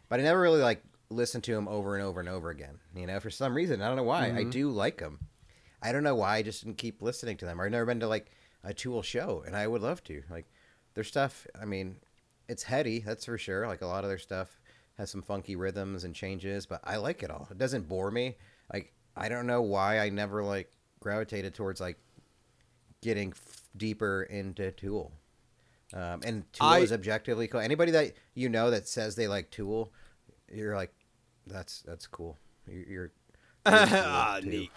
Speaker 1: but I never really like listened to them over and over and over again. You know, for some reason, I don't know why. I do like them. I don't know why I just didn't keep listening to them. I've never been to like a Tool show, and I would love to. Like their stuff, I mean, it's heady, that's for sure. Like a lot of their stuff has some funky rhythms and changes, but I like it all. It doesn't bore me. Like I don't know why I never like gravitated towards like getting deeper into Tool. And Tool is objectively cool. Anybody that you know that says they like Tool, you're like, that's cool. You're cool
Speaker 2: neat.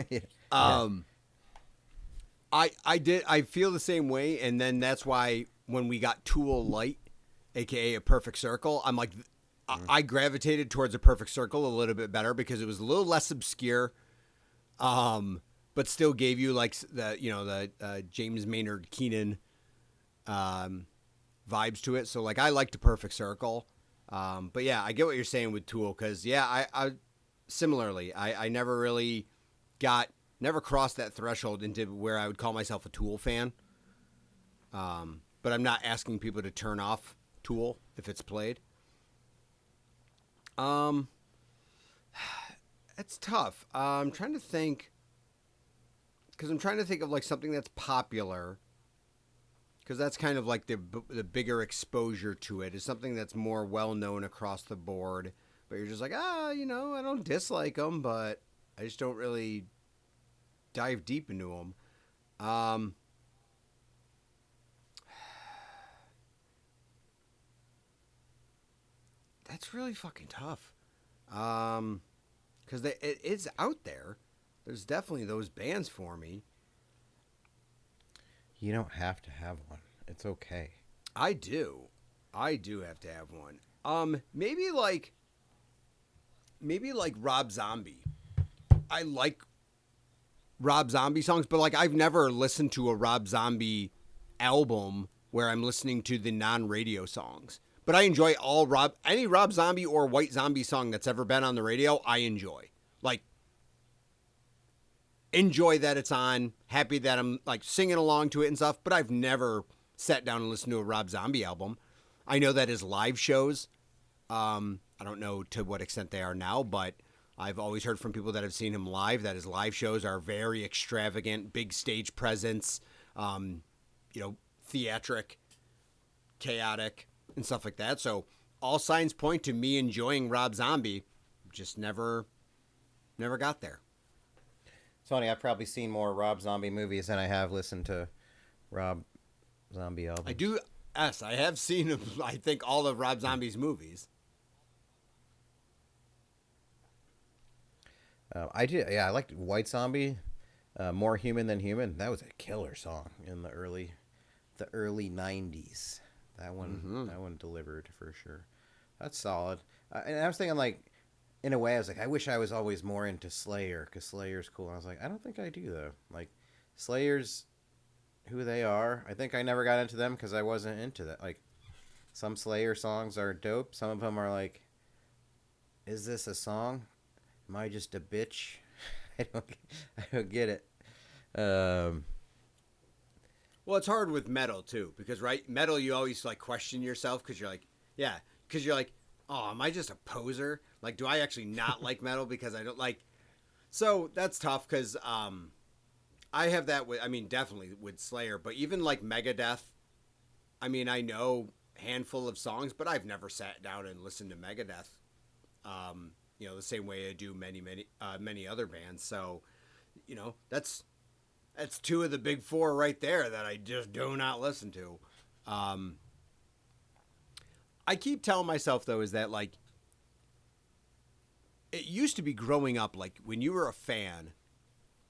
Speaker 1: Yeah.
Speaker 2: I feel the same way, and then that's why when we got Tool Light, aka A Perfect Circle, I'm like, I gravitated towards A Perfect Circle a little bit better because it was a little less obscure, but still gave you like the James Maynard Keenan vibes to it. So like I liked A Perfect Circle, but yeah, I get what you're saying with Tool because I similarly I never really never crossed that threshold into where I would call myself a Tool fan. But I'm not asking people to turn off Tool if it's played. That's tough. I'm trying to think, because I'm trying to think of like something that's popular, because that's kind of like the bigger exposure to it is something that's more well known across the board. But you're just like, I don't dislike them, but I just don't really dive deep into them. That's really fucking tough. Because it's out there. There's definitely those bands for me.
Speaker 1: You don't have to have one. It's okay.
Speaker 2: I do. I do have to have one. Maybe like Rob Zombie. I like Rob Zombie songs, but like I've never listened to a Rob Zombie album where I'm listening to the non-radio songs. But I enjoy any Rob Zombie or White Zombie song that's ever been on the radio, I enjoy. Like, enjoy that it's on, happy that I'm like singing along to it and stuff, but I've never sat down and listened to a Rob Zombie album. I know that his live shows, I don't know to what extent they are now, but I've always heard from people that have seen him live that his live shows are very extravagant, big stage presence, theatric, chaotic, and stuff like that. So all signs point to me enjoying Rob Zombie, just never got there.
Speaker 1: It's funny, I've probably seen more Rob Zombie movies than I have listened to Rob Zombie albums.
Speaker 2: I do. Yes, I have seen, I think, all of Rob Zombie's movies.
Speaker 1: I did. Yeah, I liked White Zombie, More Human Than Human. That was a killer song in the early '90s. That one delivered for sure. That's solid. And I was thinking, like, in a way, I was like, I wish I was always more into Slayer, because Slayer's cool. And I was like, I don't think I do, though. Like, Slayer's who they are. I think I never got into them because I wasn't into that. Like, some Slayer songs are dope. Some of them are like, is this a song? Am I just a bitch? I don't get it.
Speaker 2: Well, it's hard with metal too, because metal you always like question yourself because you're like, oh, am I just a poser? Like, do I actually not like metal because I don't like? So that's tough because I have that with, definitely with Slayer, but even like Megadeth. I know a handful of songs, but I've never sat down and listened to Megadeth. The same way I do many other bands. So, that's two of the big four right there that I just do not listen to. I keep telling myself though is that like it used to be growing up, like when you were a fan,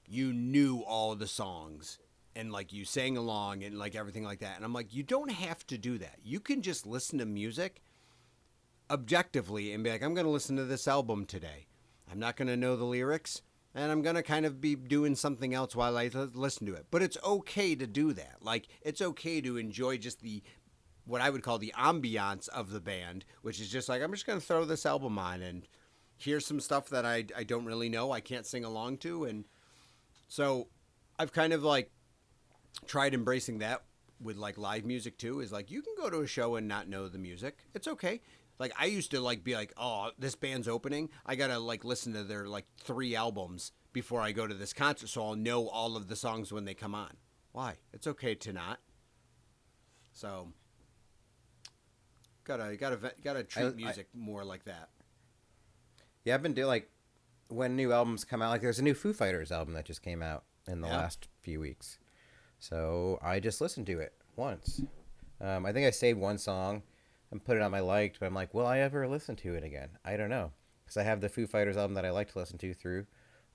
Speaker 2: you knew all the songs and like you sang along and like everything like that. And I'm like, you don't have to do that. You can just listen to music objectively and be like, I'm going to listen to this album today. I'm not going to know the lyrics and I'm going to kind of be doing something else while I listen to it. But it's okay to do that. Like, it's okay to enjoy just what I would call the ambiance of the band, which is just like, I'm just going to throw this album on and here's some stuff that I don't really know, I can't sing along to. And so I've kind of like tried embracing that with like live music too, is like, you can go to a show and not know the music. It's okay. Like, I used to like be like, oh, this band's opening, I gotta like listen to their like 3 albums before I go to this concert, so I'll know all of the songs when they come on. Why? It's okay to not. So gotta treat music more like that.
Speaker 1: Yeah, I've been doing like when new albums come out. Like, there's a new Foo Fighters album that just came out in the last few weeks, so I just listened to it once. I think I saved one song and put it on my liked, but I'm like, will I ever listen to it again? I don't know, because I have the Foo Fighters album that I like to listen to through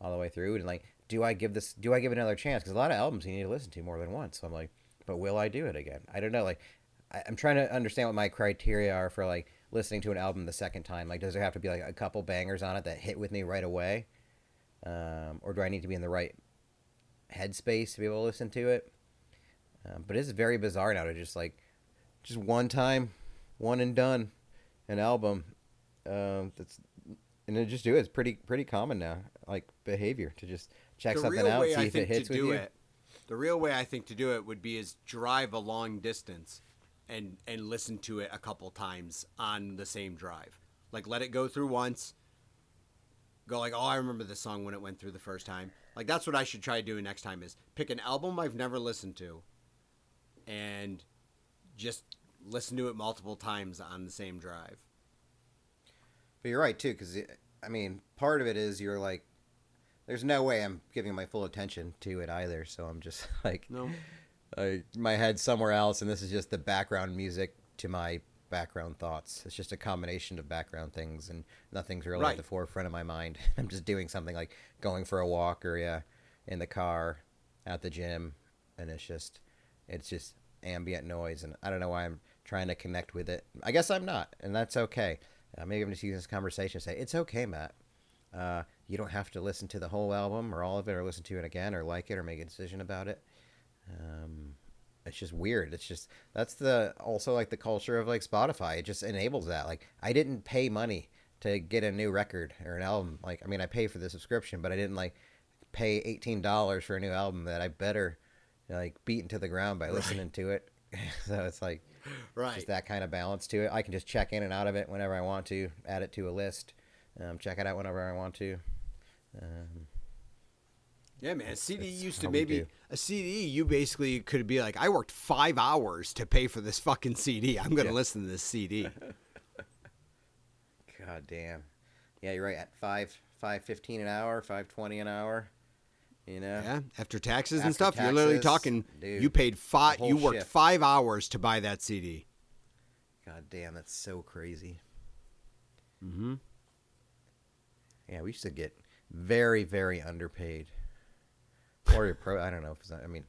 Speaker 1: all the way through, and like, do I give it another chance? Because a lot of albums you need to listen to more than once. So I'm like, but will I do it again? I don't know. Like, I'm trying to understand what my criteria are for like listening to an album the second time. Like, does there have to be like a couple bangers on it that hit with me right away, or do I need to be in the right headspace to be able to listen to it? But it's very bizarre now to just one time, one and done, an album. And then just do it. It's pretty common now, like behavior, to just check something out, see if it hits with you.
Speaker 2: The real way I think to do it would be is drive a long distance and listen to it a couple times on the same drive. Like, let it go through once, go like, oh, I remember this song when it went through the first time. Like, that's what I should try doing next time, is pick an album I've never listened to and just listen to it multiple times on the same drive.
Speaker 1: But you're right, too, because, I mean, part of it is you're like, there's no way I'm giving my full attention to it either, so I'm just like,
Speaker 2: No.
Speaker 1: My head's somewhere else, and this is just the background music to my background thoughts. It's just a combination of background things, and nothing's really at the forefront of my mind. I'm just doing something like going for a walk or in the car, at the gym, and it's just ambient noise, and I don't know why I'm trying to connect with it. I guess I'm not, and that's okay. Maybe I'm just using this conversation to say, it's okay, Matt. You don't have to listen to the whole album or all of it, or listen to it again, or like it, or make a decision about it. It's just weird. It's just, that's also like the culture of like Spotify. It just enables that. Like, I didn't pay money to get a new record or an album. Like, I mean, I pay for the subscription, but I didn't like pay $18 for a new album that I better like beat into the ground by listening to it. So it's like, just that kind of balance to it. I can just check in and out of it whenever I want to, add it to a list, check it out whenever I want to.
Speaker 2: Yeah, man. A CD used to a CD, you basically could be like, I worked 5 hours to pay for this fucking CD. I'm going to listen to this CD.
Speaker 1: God damn. Yeah, you're right. At $5.15 an hour, $5.20 an hour. You know?
Speaker 2: Yeah, after taxes and stuff, you're literally talking, dude, you worked 5 hours to buy that CD.
Speaker 1: God damn, that's so crazy.
Speaker 2: Mm-hmm.
Speaker 1: Yeah, we used to get very, very underpaid. Or your pro, I don't know. I mean,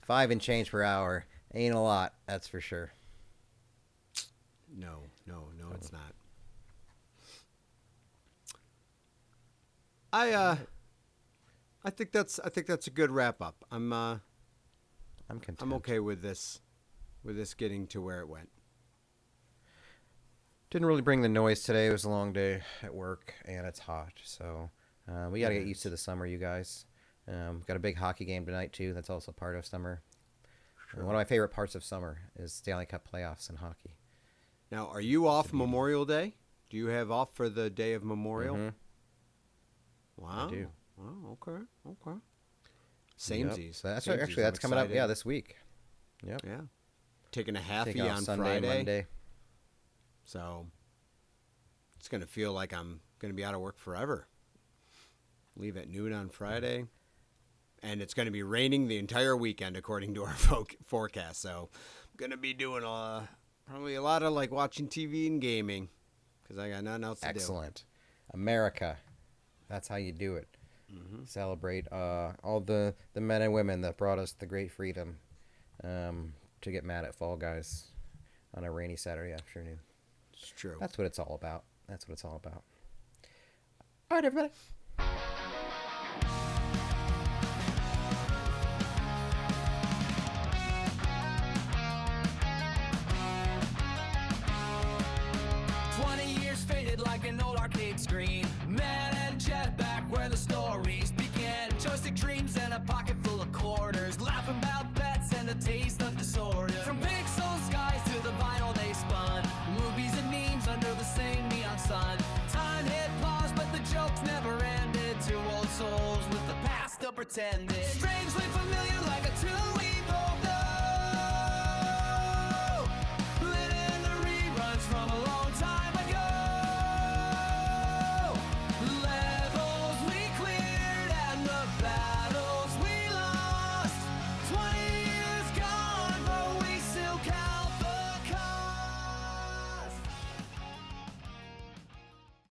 Speaker 1: 5 and change per hour ain't a lot, that's for sure.
Speaker 2: No, it's not. I think that's a good wrap up. I'm
Speaker 1: content.
Speaker 2: I'm okay with this getting to where it went.
Speaker 1: Didn't really bring the noise today. It was a long day at work and it's hot, so we got to get used to the summer, you guys. Got a big hockey game tonight too. That's also part of summer. Sure. One of my favorite parts of summer is Stanley Cup playoffs and hockey.
Speaker 2: Now, are you off Memorial Day? Do you have off for the day of Memorial?
Speaker 1: Mm-hmm.
Speaker 2: Wow.
Speaker 1: I do.
Speaker 2: Wow, okay. Samesies.
Speaker 1: Yep. So that's coming up, this week. Yep.
Speaker 2: Yeah. Taking a halfie on
Speaker 1: Sunday,
Speaker 2: Friday.
Speaker 1: Monday.
Speaker 2: So it's going to feel like I'm going to be out of work forever. Leave at noon on Friday. And it's going to be raining the entire weekend, according to our forecast. So I'm going to be doing probably a lot of like watching TV and gaming because I got nothing else to do.
Speaker 1: Excellent. America. That's how you do it. Mm-hmm. Celebrate all the men and women that brought us the great freedom to get mad at Fall Guys on a rainy Saturday afternoon.
Speaker 2: It's true.
Speaker 1: That's what it's all about. All right, everybody.
Speaker 3: Like an old arcade screen, man and jet back where the stories began. Joystick dreams and a pocket full of quarters, laughing about bets and a taste of disorder. From pixel skies to the vinyl they spun, movies and memes under the same neon sun. Time hit pause, but the jokes never ended. Two old souls with the past still pretending.